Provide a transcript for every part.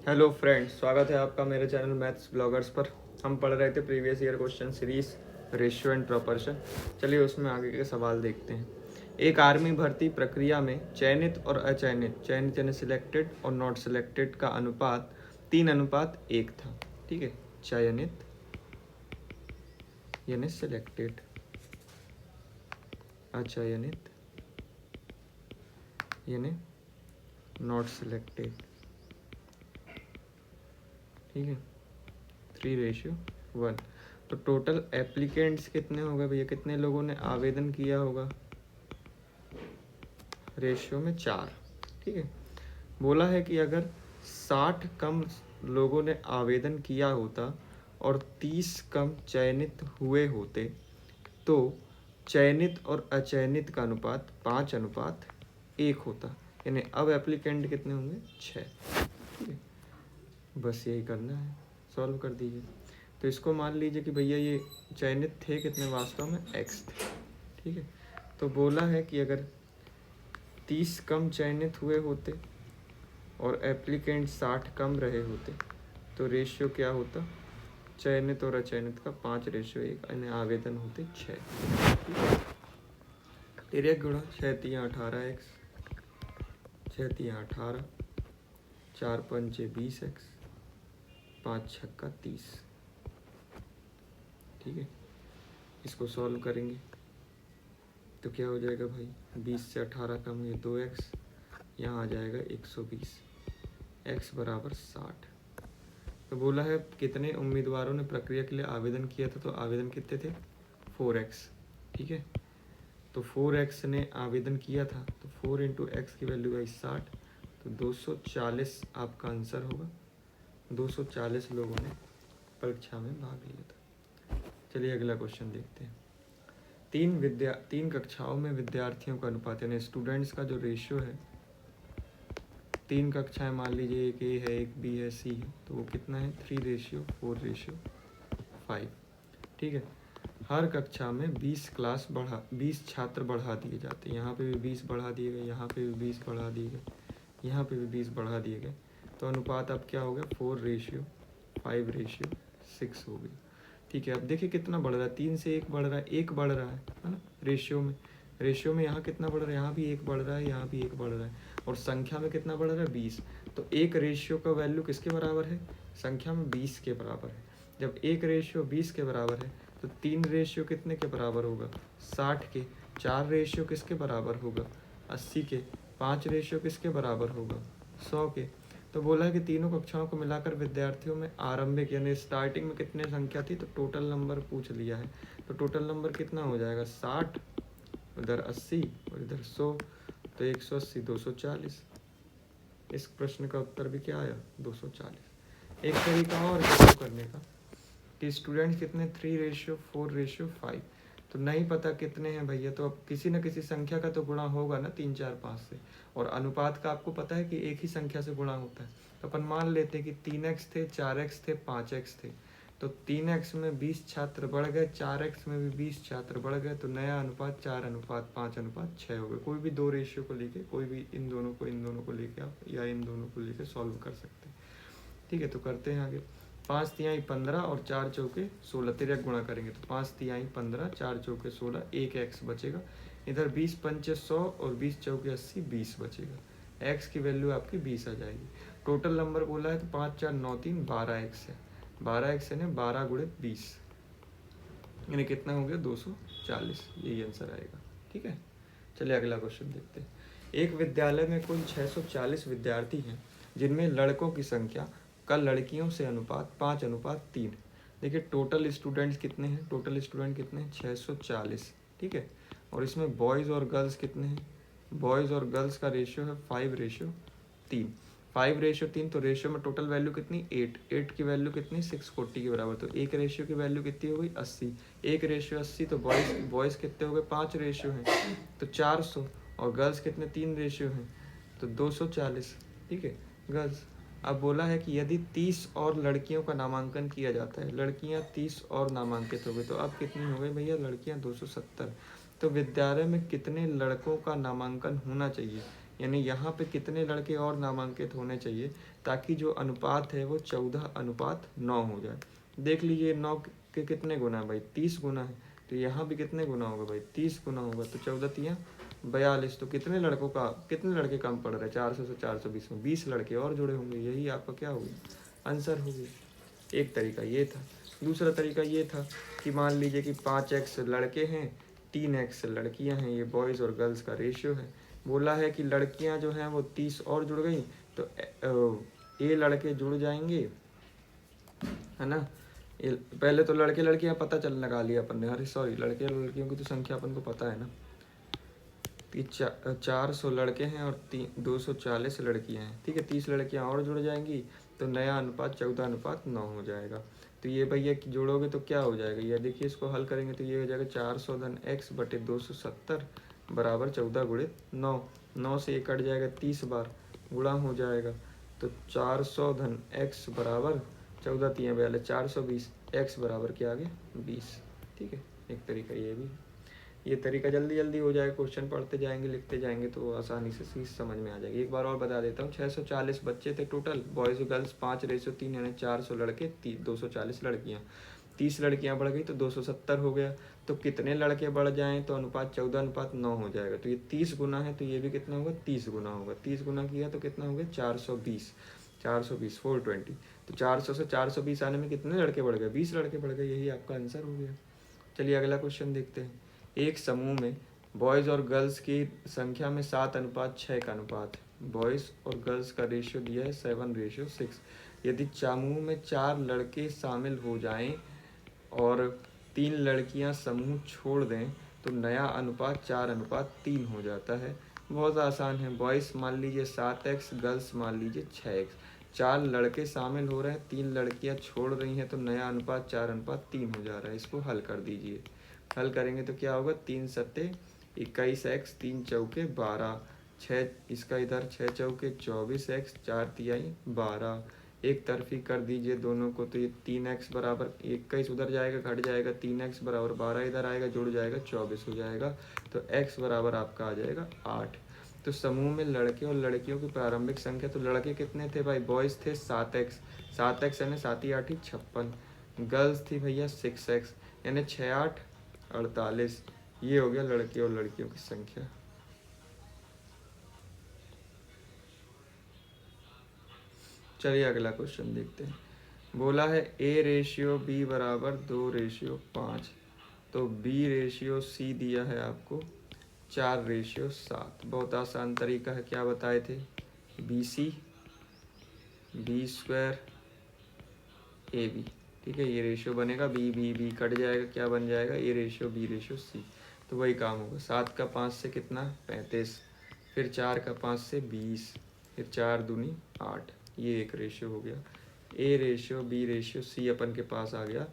Hello friends, स्वागत है आपका मेरे चैनल मैथ्स ब्लॉगर्स पर। हम पढ़ रहे थे previous year question series ratio and proportion. चलिए उसमें आगे के सवाल देखते हैं। एक आर्मी भर्ती प्रक्रिया में चयनित और अचयनित, चयनित यानी सिलेक्टेड और नॉट सिलेक्टेड का अनुपात 3:1 था। ठीक है, चयनित यानी सिलेक्टेड, अचयनित यानी नॉट सिलेक्टेड। ठीक है, 3:1। तो टोटल एप्लीकेंट्स कितने हो गए भैया? कितने लोगों ने आवेदन किया होगा? रेशियो में 4। ठीक है, बोला है कि अगर 60 कम लोगों ने आवेदन किया होता और 30 कम चयनित हुए होते तो चयनित और अचयनित का अनुपात 5:1 होता। यानी अब एप्लीकेंट कितने होंगे? 6। ठीक है, बस यही करना है, सॉल्व कर दीजिए। तो इसको मान लीजिए कि भैया ये चयनित थे कितने वास्तव में? x थे। ठीक है, तो बोला है कि अगर 30 कम चयनित हुए होते और एप्लीकेंट 60 कम रहे होते तो रेशियो क्या होता? चयनित और अचयनित का 5:1, यानी आवेदन होते 6। तेरे गुणा 6×3=18x, 6×3=18, 4×5=20x, 5×6=30। ठीक है, इसको सॉल्व करेंगे तो क्या हो जाएगा भाई? 20 से 18 कम हुए 2x, यहाँ आ जाएगा 120, x बराबर 60। तो बोला है कितने उम्मीदवारों ने प्रक्रिया के लिए आवेदन किया था? तो आवेदन कितने थे? 4x। ठीक है, तो 4x ने आवेदन किया था, तो 4 × x की वैल्यू आई 60, तो 240 आपका आंसर होगा। 240 लोगों ने परीक्षा में भाग लिया था। चलिए अगला क्वेश्चन देखते हैं। तीन कक्षाओं में विद्यार्थियों का अनुपात, यानी स्टूडेंट्स का जो रेशियो है, 3 कक्षाएं मान लीजिए, एक ए है, एक बी है, सी है, तो वो कितना है? 3:4:5। ठीक है, हर कक्षा में 20 छात्र बढ़ा दिए जाते हैं। यहाँ पे भी 20 बढ़ा दिए गए, यहाँ पे भी 20 बढ़ा दिए गए, यहाँ पे भी 20 बढ़ा दिए गए। तो अनुपात अब क्या हो गया? 4:5:6 हो गया। ठीक है, अब देखिए कितना बढ़ रहा है, 3 से 1 बढ़ रहा है, 1 बढ़ रहा है ना रेशियो में। रेशियो में यहाँ कितना बढ़ रहा है? यहाँ भी 1 बढ़ रहा है, यहाँ भी 1 बढ़ रहा है, और संख्या में कितना बढ़ रहा है? 20। तो एक रेशियो का वैल्यू किसके बराबर है? संख्या में 20 के बराबर है। जब एक रेशियो 20 के बराबर है तो 3 रेशियो कितने के बराबर होगा? 60 के। 4 रेशियो किसके बराबर होगा? 80 के। 5 रेशियो किसके बराबर होगा? 100 के। तो बोला है कि तीनों कक्षाओं को मिलाकर विद्यार्थियों में आरंभिक यानी स्टार्टिंग में कितने संख्या थी? तो टोटल नंबर पूछ लिया है, तो टोटल नंबर कितना हो जाएगा? 60, उधर 80 और इधर 100, तो 180, 240। इस प्रश्न का उत्तर भी क्या आया? 240। एक तरीका और करने का कि स्टूडेंट्स कितने? 3:4:5। तो नहीं पता कितने हैं भैया, तो अब किसी न किसी संख्या का तो गुणा होगा ना 3, 4, 5 से। और अनुपात का आपको पता है कि एक ही संख्या से गुणा होता है। तो अपन मान लेते हैं कि 3x थे, 4x थे, 5x थे। तो 3x में 20 छात्र बढ़ गए, 4x में भी 20 छात्र बढ़ गए, तो नया अनुपात 4:5:6 हो गए। कोई भी दो रेशियो को लेके, कोई भी इन दोनों को लेके आप, या इन दोनों को लेके सॉल्व कर सकते हैं। ठीक है, तो करते हैं आगे। 5×3=15 और 4×4=16। तिरक गुणा करेंगे तो 5×3=15, 4×4= 16, 1x बचेगा। इधर 20×5=100 और 20×4=80, 20 बचेगा। x की वैल्यू आपकी 20 आ जाएगी। टोटल नंबर बोला है तो 5, 4, 9, 3, 12x है। 12x है 12×20, यानी कितना हो गया? 240। यही आंसर आएगा। ठीक है, चलिए अगला क्वेश्चन देखते हैं। एक विद्यालय में कुल 640 विद्यार्थी हैं, जिनमें लड़कों की संख्या का लड़कियों से अनुपात 5:3। देखिए टोटल स्टूडेंट्स कितने हैं? टोटल स्टूडेंट कितने हैं? 640। ठीक है, और इसमें बॉयज़ और गर्ल्स कितने हैं? बॉयज़ और गर्ल्स का रेशियो है 5:3। 5:3, तो रेशियो में टोटल वैल्यू कितनी? 8 की वैल्यू कितनी? 640 के बराबर। तो एक रेशियो की वैल्यू कितनी हो गई? 80। एक रेशियो 80, तो बॉयज़ कितने हो गए? 5 रेशियो हैं तो 400, और गर्ल्स कितने? 3 रेशियो हैं तो 240। ठीक है, गर्ल्स। अब बोला है कि यदि 30 और लड़कियों का नामांकन किया जाता है, लड़कियां 30 और नामांकित हो गई, तो अब कितनी हो गई भैया? लड़कियां 270। तो विद्यालय में कितने लड़कों का नामांकन होना चाहिए? यानी यहाँ पे कितने लड़के और नामांकित होने चाहिए ताकि जो अनुपात है वो 14:9 हो जाए। देख लीजिए 9 के कितने गुना है भाई, 30 गुना है, तो यहाँ भी कितने गुना होगा भाई, 30 गुना होगा। तो 14 तियाँ 42, तो कितने लड़के कम पड़ रहे हैं, 400 से 420 में 20 लड़के और जुड़े होंगे। यही आपका क्या हो गया, आंसर हो गया। एक तरीका ये था। दूसरा तरीका ये था कि मान लीजिए कि 5x लड़के हैं, 3x लड़कियां हैं, ये बॉयज़ और गर्ल्स का रेशियो है। बोला है कि लड़कियां जो हैं वो 30 और जुड़ गई तो ए लड़के जुड़ जाएंगे, है ना। पहले तो लड़के लड़कियां पता चल लगा लिया अपन ने, अरे सॉरी लड़के लड़कियों की तो संख्या अपन को पता है ना। 400 लड़के हैं और 240 लड़कियां हैं, ठीक है। 30 लड़कियां और जुड़ जाएंगी तो नया अनुपात 14:9 हो जाएगा। तो ये भैया जोड़ोगे तो क्या हो जाएगा, ये देखिए इसको हल करेंगे तो ये हो जाएगा 400 धन x बटे 270 बराबर 14 गुणित 9। 9 से ये कट जाएगा 30 बार, गुणा हो जाएगा तो 400 धन x बराबर 14 तियाँ 42, 420, x बराबर क्या आ गया 20। ठीक है, एक तरीका ये भी है। ये तरीका जल्दी जल्दी हो जाएगा, क्वेश्चन पढ़ते जाएंगे लिखते जाएंगे तो आसानी से चीज़ समझ में आ जाएगी। एक बार और बता देता हूँ, 640 बच्चे थे टोटल, बॉयज़ और गर्ल्स 5:3 यानी 400 लड़के 240 लड़कियाँ। 30 लड़कियाँ बढ़ गई तो 270 हो गया। तो कितने लड़के बढ़ जाएँ तो अनुपात 14:9 हो जाएगा। तो ये 30 गुना है तो ये भी कितना होगा, 30 गुना होगा। 30 गुना किया तो कितना हो गया 420, 420 तो 400 से 420 आने में कितने लड़के बढ़ गए, 20 लड़के बढ़ गए। यही आपका आंसर हो गया। चलिए अगला क्वेश्चन देखते हैं। एक समूह में बॉयज़ और गर्ल्स की संख्या में 7:6 का अनुपात है। बॉयज़ और गर्ल्स का रेशियो दिया है 7:6। यदि समूह में 4 लड़के शामिल हो जाएं और 3 लड़कियां समूह छोड़ दें तो नया अनुपात 4:3 हो जाता है। बहुत आसान है। बॉयज़ मान लीजिए 7x, गर्ल्स मान लीजिए 6x। 4 लड़के शामिल हो रहे हैं, 3 लड़कियां छोड़ रही हैं तो नया अनुपात 4:3 हो जा रहा है। इसको हल कर दीजिए। हल करेंगे तो क्या होगा, 3 सत्ते 21x, 3 चौके 12, 6 इसका इधर 6 चौके 24x, 4 तिहाई 12। एक तरफी कर दीजिए दोनों को तो ये 3x बराबर 21 उधर जाएगा घट जाएगा, 3x बराबर 12 इधर आएगा जुड़ जाएगा 24 हो जाएगा। तो x बराबर आपका आ जाएगा 8। तो समूह में लड़के और लड़कियों की प्रारंभिक संख्या, तो लड़के कितने थे भाई, बॉयज़ थे 7x, 7x यानी 7 × 8 = 56। गर्ल्स थी भैया 6x यानी 6 × 8 = 48। ये हो गया लड़के और लड़कियों की संख्या। चलिए अगला क्वेश्चन देखते हैं। बोला है A/B बराबर 2/5, तो B/C दिया है आपको 4/7। बहुत आसान तरीका है, क्या बताए थे, BC B² AB। ठीक है, ये रेशियो बनेगा, B कट जाएगा, क्या बन जाएगा A/B/C। तो वही काम होगा। 7 का 5 से कितना 35, फिर 4 का 5 से 20, फिर 4 दूनी 8। ये एक रेशियो हो गया। A/B/C अपन के पास आ गया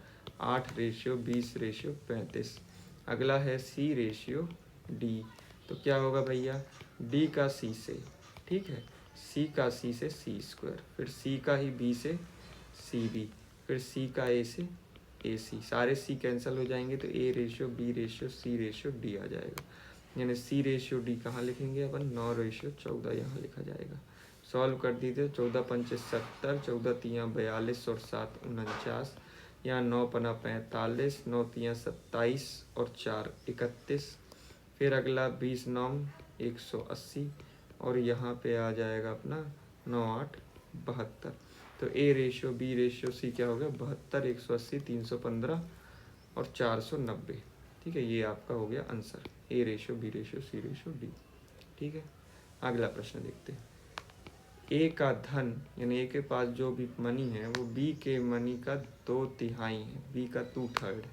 8/20/35। अगला है C/D। तो क्या होगा भैया, D का C से, ठीक है, C का C से C², फिर C का ही B से CB, फिर C का A से AC। सारे C कैंसिल हो जाएंगे तो A/B/C/D आ जाएगा। यानी C/D कहाँ लिखेंगे अपन, 9/14 यहाँ लिखा जाएगा। सॉल्व कर दीजिए, 14 पंचे 70, 14 तियाँ 42 और 7 49, यहाँ 9 पना 45, 9 तियाँ 27 और 4 31। फिर अगला 20 9 180 और यहाँ पे आ जाएगा अपना 9 8 72। तो A/B/C क्या हो गया, 72, 180, 315 और 490। ठीक है, ये आपका हो गया आंसर, A/B/C/D। ठीक है, अगला प्रश्न देखते हैं। A का धन यानी A के पास जो भी मनी है वो B के मनी का 2/3 है, B का 2/3 है।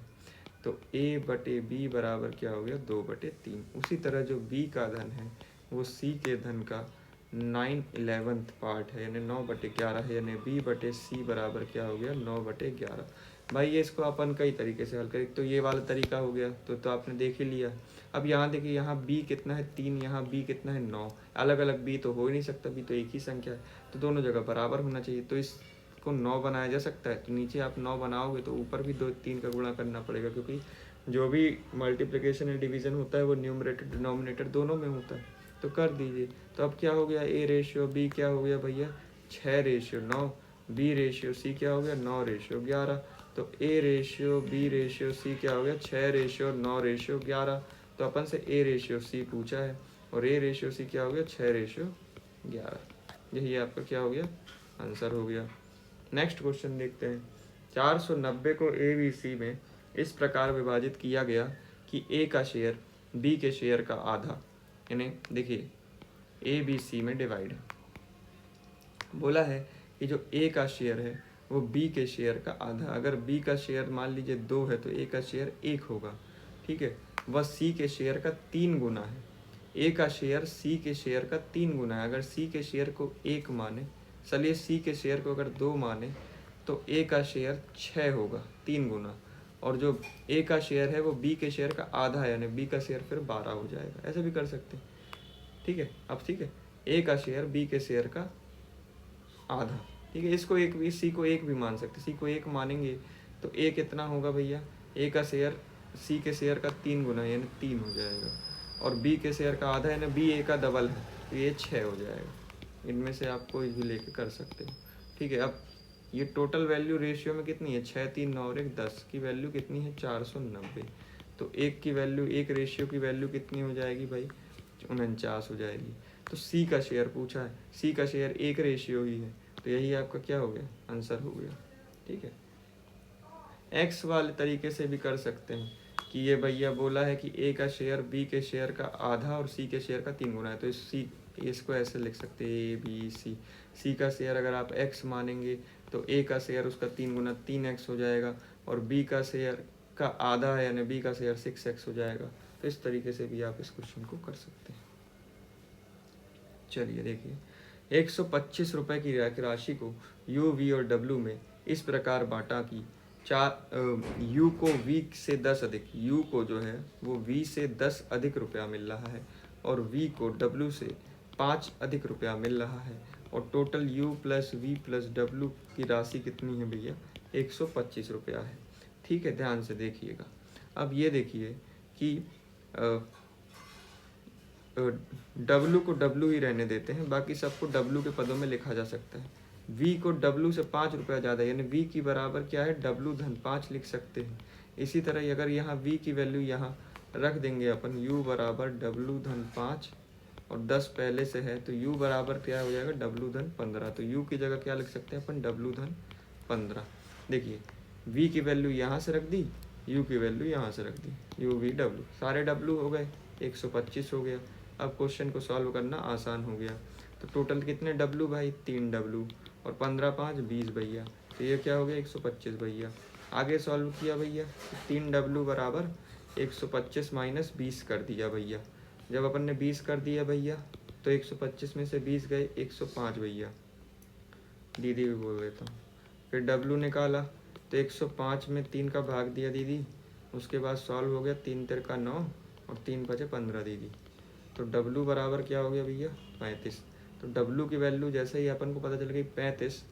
तो A/B बराबर क्या हो गया 2/3। उसी तरह जो B का धन है वो C के धन का 9/11 पार्ट है यानी 9/11 है, यानी B/C बराबर क्या हो गया 9/11। भाई ये इसको अपन कई तरीके से हल करें। तो ये वाला तरीका हो गया तो आपने देख ही लिया। अब यहाँ देखिए, यहाँ B कितना है 3, यहाँ B कितना है 9। अलग अलग B तो हो ही नहीं सकता, B तो एक ही संख्या है, तो दोनों जगह बराबर होना चाहिए। तो इसको 9 बनाया जा सकता है। तो नीचे आप 9 बनाओगे तो ऊपर भी 2 3 का गुणा करना पड़ेगा, क्योंकि जो भी मल्टीप्लिकेशन या डिवीज़न होता है वो न्यूमरेटर डिनोमिनेटर दोनों में होता है। तो कर दीजिए। तो अब क्या हो गया, A रेशियो B क्या हो गया भैया 6:9, B रेशियो C क्या हो गया 9:11। तो A ratio B ratio C क्या हो गया 6:9:11। तो अपन से A रेशियो C पूछा है और A रेशियो C क्या हो गया 6:11। यही आपका क्या हो गया आंसर हो गया। नेक्स्ट क्वेश्चन देखते हैं। 490 को ABC में इस प्रकार विभाजित किया गया कि A का शेयर B के शेयर का आधा, यानी देखिए ABC में डिवाइड है। बोला है कि जो A का शेयर है वो B के शेयर का आधा, अगर B का शेयर मान लीजिए 2 है तो A का शेयर 1 होगा, ठीक है। वह C के शेयर का 3 गुना है। A का शेयर C के शेयर का 3 गुना है। अगर C के शेयर को 1 माने, चलिए C के शेयर को अगर 2 माने तो A का शेयर 6 होगा 3 गुना, और जो A का शेयर है वो B के शेयर का आधा है, यानी B का शेयर फिर 12 हो जाएगा। ऐसे भी कर सकते हैं, ठीक है। अब ठीक है, A का शेयर B के शेयर का आधा, ठीक है। इसको एक भी, C को 1 भी मान सकते, C को 1 मानेंगे तो A कितना होगा भैया, A का शेयर C के शेयर का 3 गुना यानी 3 हो जाएगा, और B के शेयर का आधा यानी B A का डबल है तो ये 6 हो जाएगा। इनमें से आप कोई भी लेके कर सकते हो, ठीक है। अब ये टोटल वैल्यू रेशियो में कितनी है 6, 3, 9 और 1 10 की वैल्यू कितनी है 490। तो एक की वैल्यू, एक रेशियो की वैल्यू कितनी हो जाएगी भाई 49 हो जाएगी। तो C का शेयर पूछा है, C का शेयर 1 रेशियो ही है, तो यही आपका क्या हो गया आंसर हो गया, ठीक है। एक्स वाले तरीके से भी कर सकते हैं कि ये भैया बोला है कि A का शेयर B के शेयर का आधा और C के शेयर का 3 गुना है, तो इसको ऐसे लिख सकते हैं ABC। C का शेयर अगर आप x मानेंगे तो A का शेयर उसका 3 गुना 3x हो जाएगा, और B का शेयर का आधा है यानी B का शेयर 6x हो जाएगा। तो इस तरीके से भी आप इस क्वेश्चन को कर सकते हैं। चलिए देखिए, 125 रुपये की राशि को U, V और W में इस प्रकार बांटा कि U को V से 10 अधिक, U को जो है वो V से 10 अधिक रुपया मिल रहा है और V को W से 5 अधिक रुपया मिल रहा है, और total U plus V plus W की राशि कितनी है भैया 125 रुपया है, ठीक है। ध्यान से देखिएगा। अब ये देखिए कि W को W ही रहने देते हैं, बाकी सबको W के पदों में लिखा जा सकता है। V को W से 5 रुपया ज़्यादा, यानी V की बराबर क्या है W धन 5 लिख सकते हैं। इसी तरह अगर यहाँ V की वैल्यू यहाँ रख देंगे अपन U बराबर W धन 5 और 10 पहले से है, तो U बराबर क्या हो जाएगा W धन 15। तो U की जगह क्या लिख सकते हैं अपन W धन 15। देखिए V की वैल्यू यहाँ से रख दी, U की वैल्यू यहाँ से रख दी, U V W, सारे W हो गए, 125 हो गया। अब क्वेश्चन को सॉल्व करना आसान हो गया। तो टोटल कितने W भाई 3 W, और 15 5 20 भैया, तो ये क्या हो गया 125 भैया। आगे सॉल्व किया भैया, 3 W बराबर 125 माइनस 20 कर दिया भैया। जब अपन ने 20 कर दिया भैया तो 125 में से 20 गए 105 भैया, दीदी भी बोल देता हूँ। फिर W निकाला तो 105 में 3 का भाग दिया दीदी, उसके बाद सॉल्व हो गया 3 3 का 9 और 3 5 15 दीदी। तो W बराबर क्या हो गया भैया 35। तो W की वैल्यू जैसे ही अपन को पता चल गई 35,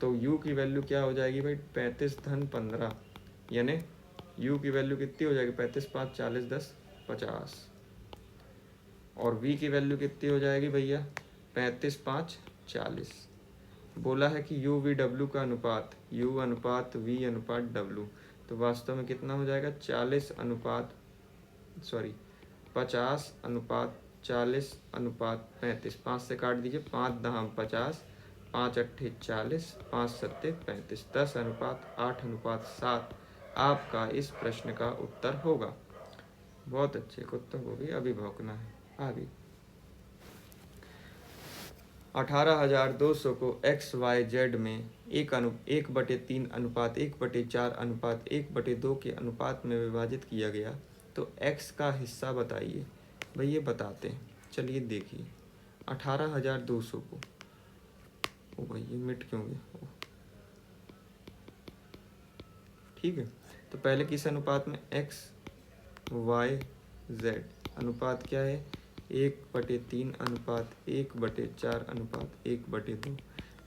तो U की वैल्यू क्या हो जाएगी भाई 35 धन 15, यानी U की वैल्यू कितनी हो जाएगी 35 5 40 10 50, और V की वैल्यू कितनी हो जाएगी भैया 35 5 40। बोला है कि U V W का अनुपात U अनुपात V अनुपात W, तो वास्तव में कितना हो जाएगा 50 अनुपात 40 अनुपात 35। 5 से काट दीजिए, 5 दहाम 50, 5 अट्ठे 40, 5 सत्ते 35, 10 अनुपात 8 अनुपात 7 आपका इस प्रश्न का उत्तर होगा। बहुत अच्छे, कुत्तों को भी अभी भौंकना है। आगे 18,200 को XYZ में 1/3 अनुपात 1/4 अनुपात 1/2 के अनुपात में विभाजित किया गया, तो X का हिस्सा बताइए। भाई ये बताते हैं, चलिए देखिए 18,200 को, ओ भाई ये मिट क्यों गया, ठीक है। तो पहले किस अनुपात में XYZ अनुपात क्या है 1/3 अनुपात 1/4 अनुपात 1/2।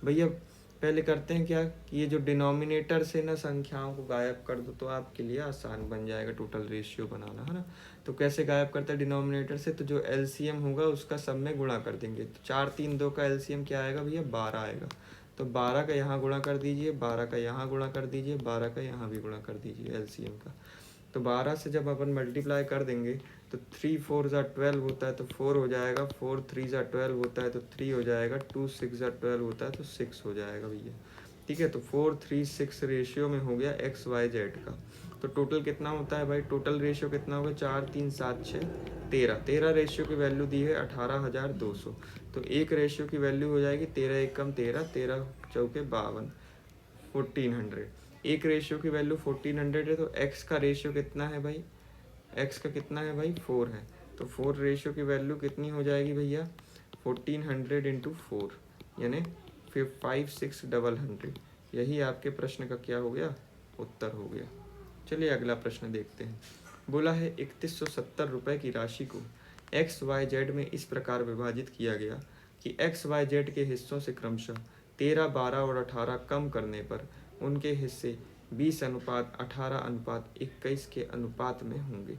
भैया पहले करते हैं क्या कि ये जो डिनोमिनेटर से ना संख्याओं को गायब कर दो तो आपके लिए आसान बन जाएगा टोटल रेशियो बनाना, है ना। तो कैसे गायब करते हैं डिनोमिनेटर से, तो जो एलसीएम होगा उसका सब में गुणा कर देंगे। तो 4 3 2 का एलसीएम क्या आएगा भैया, 12 आएगा। तो 12 का यहाँ गुणा कर दीजिए, 12 का यहाँ गुणा कर दीजिए, 12 का यहाँ भी गुणा कर दीजिए एलसीएम का। तो 12 से जब अपन मल्टीप्लाई कर देंगे तो 3 4 ज़ा 12 होता है तो 4 हो जाएगा, 4 3 ज़ा 12 होता है तो 3 हो जाएगा, 2 6 ज़ा 12 होता है तो 6 हो जाएगा भैया। ठीक है, तो 4 3 6 रेशियो में हो गया एक्स वाई जेड का। तो टोटल कितना होता है भाई, टोटल रेशियो कितना होगा, 4 3 7 6 13। 13 रेशियो की वैल्यू दी है 18,200। तो एक रेशियो की वैल्यू हो जाएगी 13 एक कम 13, 13 चौके 52, 1400। एक रेशियो की वैल्यू 1400 है, तो एक्स का रेशियो कितना है भाई, एक्स का कितना है भाई, 4 है। तो 4 रेशियो की वैल्यू कितनी हो जाएगी भैया, 1400 इंटू 4 यानी 5600। यही आपके प्रश्न का क्या हो गया, उत्तर हो गया। चलिए अगला प्रश्न देखते हैं। बोला है 3170 रुपये की राशि को एक्स वाई जेड में इस प्रकार विभाजित किया गया कि एक्स वाई जेड के हिस्सों से क्रमशः 13 12 और 18 कम करने पर उनके हिस्से 20:18:21 के अनुपात में होंगे।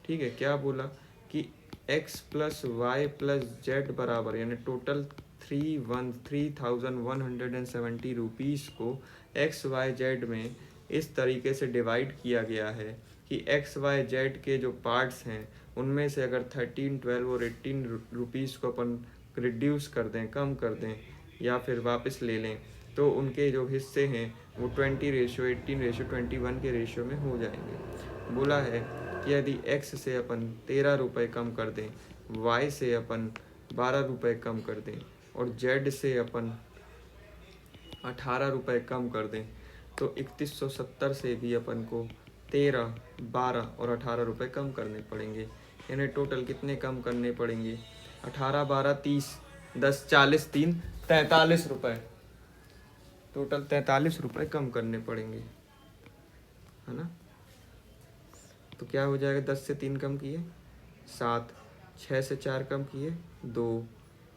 ठीक है, क्या बोला कि x plus Y plus Z बराबर यानी टोटल 3170 रुपीज़ को एक्स वाई जेड में इस तरीके से डिवाइड किया गया है कि एक्स वाई जेड के जो पार्ट्स हैं उनमें से अगर 13 12 और 18 रुपीज़ को अपन रिड्यूस कर दें, कम कर दें या फिर वापस ले लें, तो उनके जो हिस्से हैं वो 20 रेशियो 18 रेशियो 21 के रेशियो में हो जाएंगे। बोला है कि यदि x से अपन 13 रुपये कम कर दें, y से अपन 12 रुपये कम कर दें और z से अपन 18 रुपये कम कर दें, तो 3170 से भी अपन को 13 12 और 18 रुपये कम करने पड़ेंगे। यानी टोटल कितने कम करने पड़ेंगे, 18 12 30 10 40 3 43 रुपये, टोटल 43 रुपये कम करने पड़ेंगे, है ना। तो क्या हो जाएगा, 10 से 3 कम किए 7, 6 से 4 कम किए 2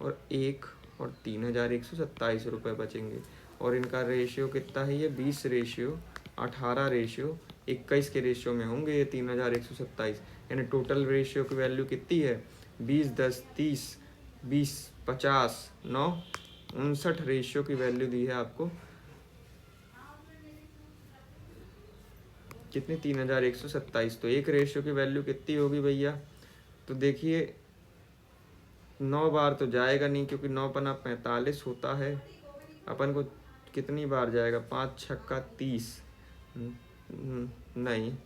और 1 और 3127 रुपये बचेंगे। और इनका रेशियो कितना है, ये 20 रेशियो 18 रेशियो 21 के रेशियो में होंगे ये 3127। यानी टोटल रेशियो की वैल्यू कितनी है, 20 10 30 20 50 9 59 रेशियो की वैल्यू दी है आपको कितनी, 3127। तो एक रेशियो की वैल्यू कितनी होगी भैया, तो देखिए 9 बार तो जाएगा नहीं क्योंकि 9 पना 45 होता है, अपन को कितनी बार जाएगा, 5 छक्का 30 नहीं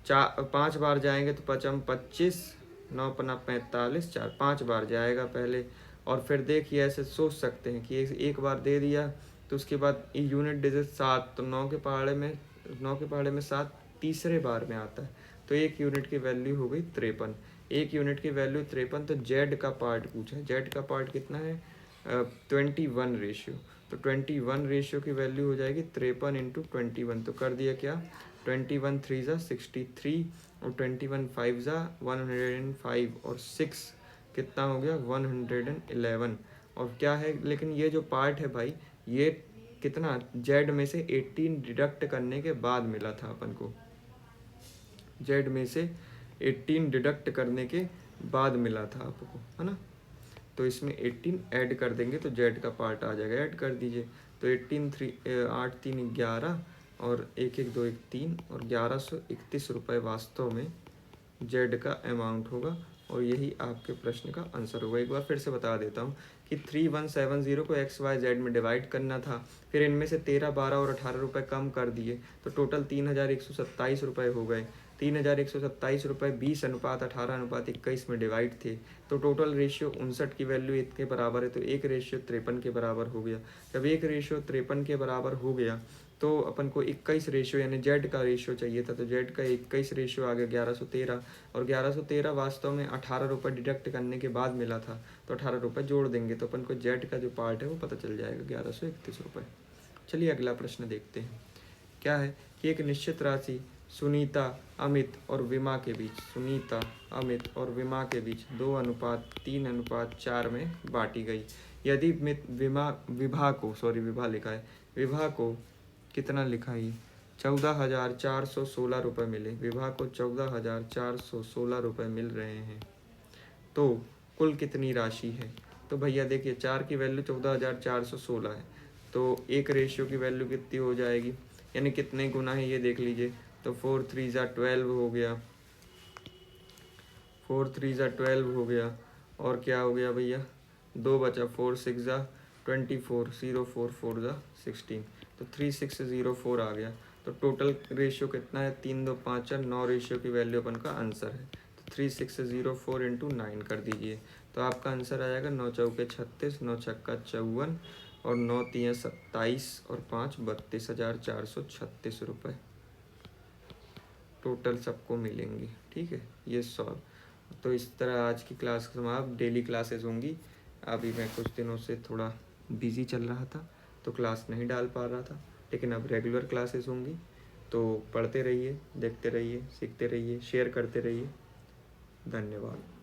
5 बार जाएंगे तो 5 25 9 पना 45 4 5 बार जाएगा पहले। और फिर देखिए ऐसे सोच सकते हैं कि एक बार दे दिया तो उसके बाद यूनिट डिजिट 7, तो 9 के पहाड़े में 7 तीसरे बार में आता है, तो एक यूनिट की वैल्यू हो गई 53। एक यूनिट की वैल्यू 53। तो जेड का पार्ट पूछा है, जेड का पार्ट कितना है, 21 रेशियो। तो 21 रेशियो की वैल्यू हो जाएगी 53 इंटू 21। तो कर दिया क्या, 21 3 ज़ा 63 और 21 5 ज़ा 105 और 6 कितना हो गया 111। और क्या है, लेकिन ये जो पार्ट है भाई ये कितना, जेड में से 18 डिडक्ट करने के बाद मिला था अपन को, जेड में से 18 डिडक्ट करने के बाद मिला था आपको, है ना। तो इसमें 18 ऐड कर देंगे तो जेड का पार्ट आ जाएगा, ऐड कर दीजिए। तो 18 3 8 3 11 और 1 1 2 1 3 और 1131 रुपये वास्तव में जेड का अमाउंट होगा। और यही आपके प्रश्न का आंसर होगा। एक बार फिर से बता देता हूँ कि 3170 को एक्स वाई जेड में डिवाइड करना था, फिर इनमें से 13 12 और 18 रुपये कम कर दिए तो टोटल 3127 रुपये हो गए। 3127 रुपये 20:18:21 में डिवाइड थे, तो टोटल रेशियो 59 की वैल्यू इसके बराबर है, तो एक रेशियो 53 के बराबर हो गया। जब एक रेशियो 53 के बराबर हो गया तो अपन को 21 रेशियो यानी जेड का रेशियो चाहिए था, तो जेड का 21 रेशियो आ गया 1113। और 1113 वास्तव में 18 रुपये डिडक्ट करने के बाद मिला था, तो 18 रुपये जोड़ देंगे तो अपन को जेड का जो पार्ट है वो पता चल जाएगा 1131 रुपये। चलिए अगला प्रश्न देखते हैं। क्या है कि एक निश्चित राशि सुनीता अमित और विमा के बीच, सुनीता अमित और विमा के बीच 2:3:4 में बांटी गई। यदि विभा लिखा है, विभा को कितना लिखा है, 14,416 रुपये मिले, विभा को 14,416 रुपये मिल रहे हैं, तो कुल कितनी राशि है। तो भैया देखिए 4 की वैल्यू 14,416 है, तो एक रेशियो की वैल्यू कितनी हो जाएगी, यानी कितने गुना है ये देख लीजिए। तो 4 3 ज़ा 12 हो गया, 4 3 ज़ा 12 हो गया, और क्या हो गया भैया, 2 बचा, 4 6 ज़ा 24, 0 4 4 ज़ा 16, तो 3604 आ गया। तो टोटल रेशियो कितना है, 3 2 5 4, 9 रेशियो की वैल्यू अपन का आंसर है। तो 3604 इंटू 9 कर दीजिए, तो आपका आंसर आ जाएगा 9 चौके 36, 9 छक्का 54, और 9 तियाँ 27, और 5 32,436 रुपये टोटल सबको मिलेंगे। ठीक है, ये सॉल्व। तो इस तरह आज की क्लास समाप्त। डेली क्लासेस होंगी। अभी मैं कुछ दिनों से थोड़ा बिज़ी चल रहा था, तो क्लास नहीं डाल पा रहा था, लेकिन अब रेगुलर क्लासेस होंगी। तो पढ़ते रहिए, देखते रहिए, सीखते रहिए, शेयर करते रहिए। धन्यवाद।